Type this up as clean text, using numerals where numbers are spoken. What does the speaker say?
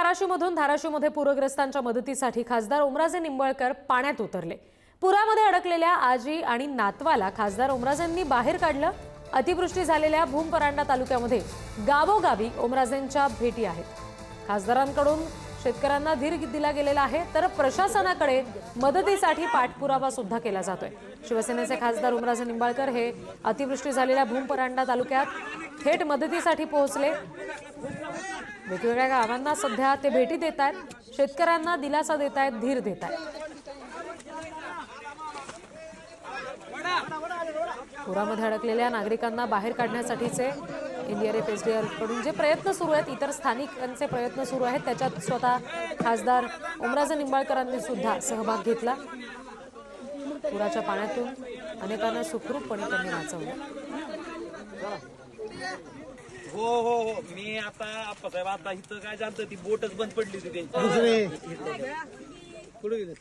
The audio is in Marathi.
धाराशिवमधून धाराशिवमध्ये पूरग्रस्तांच्या मदतीसाठी खासदार ओमराजे निंबाळकर पाण्यात उतरले। पुरामध्ये अडकलेल्या आजी आणि नातवाला खासदार ओमराजेंनी बाहेर काढलं। अतिवृष्टी झालेल्या भूमपरांडा तालुक्यामध्ये गावोगावी ओमराजेंच्या भेटी आहेत। खासदारांकडून शेतकऱ्यांना धीर दिला गेलेला आहे, तर प्रशासनाकडे मदतीसाठी पाठपुरावा सुद्धा केला जातोय। शिवसेनेचे खासदार ओमराजे निंबाळकर हे अतिवृष्टी झालेल्या भूमपरांडा तालुक्यात थेट मदतीसाठी पोहोचले। वेगवेगळ्या गावांना सध्या ते भेटी देत आहेत, शेतकऱ्यांना दिलासा देत आहेत, धीर देत आहेत। पुरामध्ये अडकलेल्या नागरिकांना बाहेर काढण्यासाठीचे एनडीआरएफ एसडीआरएफ कडून जे प्रयत्न सुरू आहेत, इतर स्थानिकांचे प्रयत्न सुरू आहेत, त्याच्यात स्वतः खासदार ओमराजे निंबाळकरांनी सुद्धा सहभाग घेतला। पुराच्या पाण्यातून अनेकांना सुखरूपपणे त्यांनी वाचवलं। हो हो हो मी आता आप्पासाहेब आता इथं काय झालं, ती बोटच बंद पडली होती त्यांची। कुठे गेले?